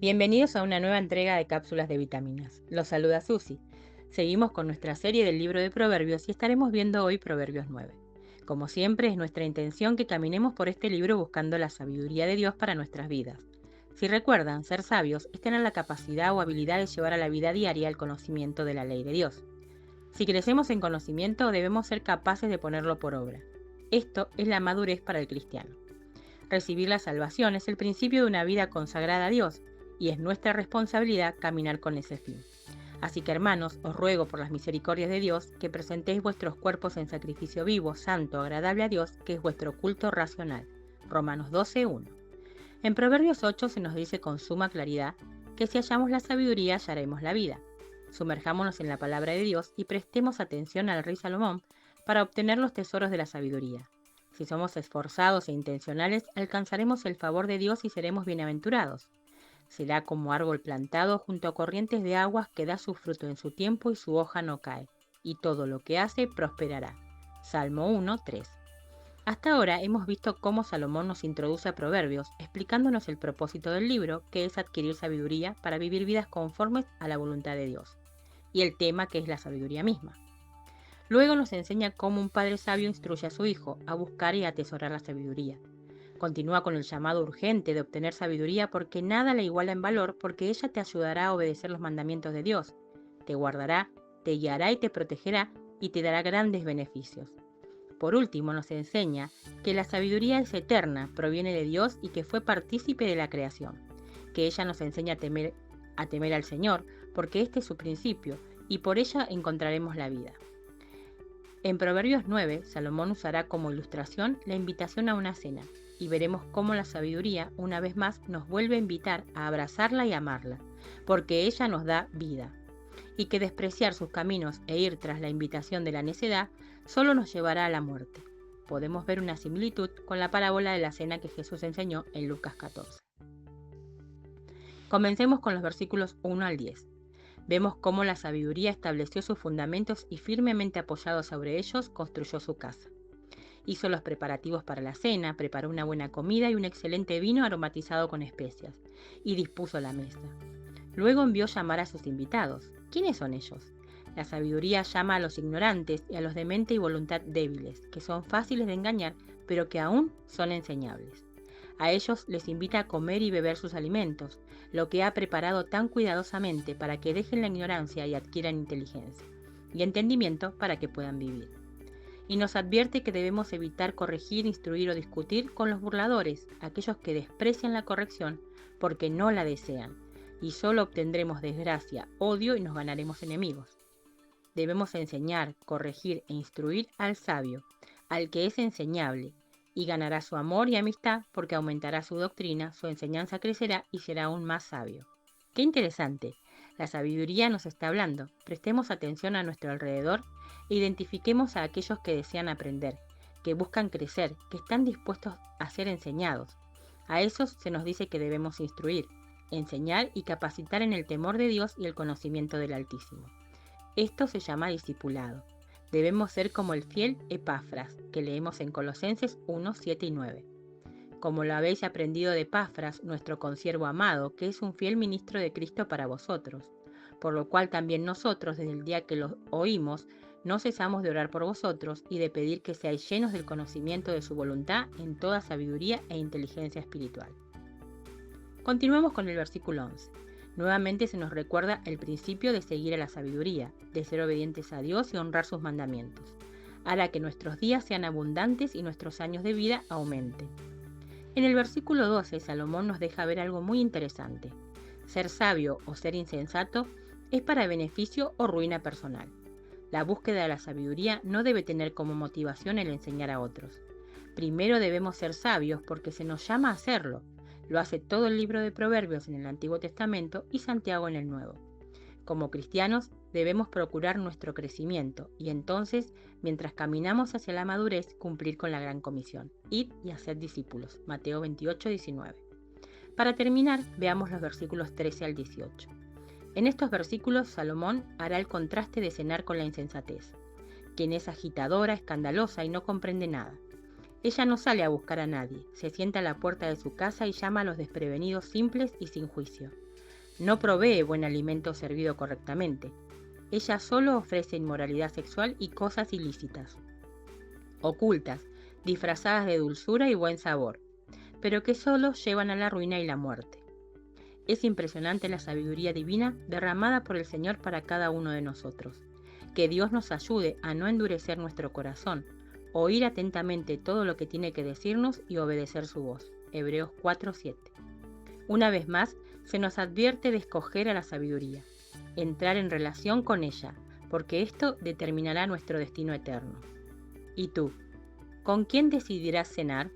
Bienvenidos a una nueva entrega de cápsulas de vitaminas. Los saluda Susi. Seguimos con nuestra serie del libro de Proverbios y estaremos viendo hoy Proverbios 9. Como siempre, es nuestra intención que caminemos por este libro buscando la sabiduría de Dios para nuestras vidas. Si recuerdan, ser sabios es tener la capacidad o habilidad de llevar a la vida diaria el conocimiento de la ley de Dios. Si crecemos en conocimiento, debemos ser capaces de ponerlo por obra. Esto es la madurez para el cristiano. Recibir la salvación es el principio de una vida consagrada a Dios, y es nuestra responsabilidad caminar con ese fin. Así que, hermanos, os ruego por las misericordias de Dios que presentéis vuestros cuerpos en sacrificio vivo, santo, agradable a Dios, que es vuestro culto racional. Romanos 12:1. En Proverbios 8 se nos dice con suma claridad que si hallamos la sabiduría hallaremos la vida. Sumerjámonos en la palabra de Dios y prestemos atención al rey Salomón para obtener los tesoros de la sabiduría. Si somos esforzados e intencionales, alcanzaremos el favor de Dios y seremos bienaventurados. Será como árbol plantado junto a corrientes de aguas que da su fruto en su tiempo y su hoja no cae, y todo lo que hace prosperará. Salmo 1:3. Hasta ahora hemos visto cómo Salomón nos introduce a Proverbios, explicándonos el propósito del libro, que es adquirir sabiduría para vivir vidas conformes a la voluntad de Dios, y el tema que es la sabiduría misma. Luego nos enseña cómo un padre sabio instruye a su hijo a buscar y atesorar la sabiduría. Continúa con el llamado urgente de obtener sabiduría porque nada la iguala en valor, porque ella te ayudará a obedecer los mandamientos de Dios, te guardará, te guiará y te protegerá y te dará grandes beneficios. Por último, nos enseña que la sabiduría es eterna, proviene de Dios y que fue partícipe de la creación, que ella nos enseña a temer al Señor, porque este es su principio, y por ella encontraremos la vida. En Proverbios 9, Salomón usará como ilustración la invitación a una cena, y veremos cómo la sabiduría, una vez más, nos vuelve a invitar a abrazarla y amarla, porque ella nos da vida, y que despreciar sus caminos e ir tras la invitación de la necedad solo nos llevará a la muerte. Podemos ver una similitud con la parábola de la cena que Jesús enseñó en Lucas 14. Comencemos con los versículos 1 al 10. Vemos cómo la sabiduría estableció sus fundamentos y firmemente apoyado sobre ellos construyó su casa. Hizo los preparativos para la cena, preparó una buena comida y un excelente vino aromatizado con especias, y dispuso la mesa. Luego envió llamar a sus invitados. ¿Quiénes son ellos? La sabiduría llama a los ignorantes y a los de mente y voluntad débiles, que son fáciles de engañar, pero que aún son enseñables. A ellos les invita a comer y beber sus alimentos, lo que ha preparado tan cuidadosamente para que dejen la ignorancia y adquieran inteligencia, y entendimiento para que puedan vivir. Y nos advierte que debemos evitar corregir, instruir o discutir con los burladores, aquellos que desprecian la corrección porque no la desean, y solo obtendremos desgracia, odio y nos ganaremos enemigos. Debemos enseñar, corregir e instruir al sabio, al que es enseñable, y ganará su amor y amistad porque aumentará su doctrina, su enseñanza crecerá y será aún más sabio. ¡Qué interesante! La sabiduría nos está hablando. Prestemos atención a nuestro alrededor e identifiquemos a aquellos que desean aprender, que buscan crecer, que están dispuestos a ser enseñados. A esos se nos dice que debemos instruir, enseñar y capacitar en el temor de Dios y el conocimiento del Altísimo. Esto se llama discipulado. Debemos ser como el fiel Epafras, que leemos en Colosenses 1, 7 y 9. Como lo habéis aprendido de Epafras, nuestro consiervo amado, que es un fiel ministro de Cristo para vosotros, por lo cual también nosotros, desde el día que lo oímos, no cesamos de orar por vosotros y de pedir que seáis llenos del conocimiento de su voluntad en toda sabiduría e inteligencia espiritual. Continuemos con el versículo 11. Nuevamente se nos recuerda el principio de seguir a la sabiduría, de ser obedientes a Dios y honrar sus mandamientos. Hará que nuestros días sean abundantes y nuestros años de vida aumenten. En el versículo 12, Salomón nos deja ver algo muy interesante. Ser sabio o ser insensato es para beneficio o ruina personal. La búsqueda de la sabiduría no debe tener como motivación el enseñar a otros. Primero debemos ser sabios porque se nos llama a hacerlo. Lo hace todo el libro de Proverbios en el Antiguo Testamento y Santiago en el Nuevo. Como cristianos debemos procurar nuestro crecimiento y entonces, mientras caminamos hacia la madurez, cumplir con la gran comisión. Id y haced discípulos. Mateo 28, 19. Para terminar, veamos los versículos 13 al 18. En estos versículos, Salomón hará el contraste de cenar con la insensatez, quien es agitadora, escandalosa y no comprende nada. Ella no sale a buscar a nadie, se sienta a la puerta de su casa y llama a los desprevenidos simples y sin juicio. No provee buen alimento servido correctamente. Ella solo ofrece inmoralidad sexual y cosas ilícitas, ocultas, disfrazadas de dulzura y buen sabor, pero que solo llevan a la ruina y la muerte. Es impresionante la sabiduría divina derramada por el Señor para cada uno de nosotros. Que Dios nos ayude a no endurecer nuestro corazón, oír atentamente todo lo que tiene que decirnos y obedecer su voz. Hebreos 4:7. Una vez más, se nos advierte de escoger a la sabiduría, entrar en relación con ella, porque esto determinará nuestro destino eterno. ¿Y tú? ¿Con quién decidirás cenar?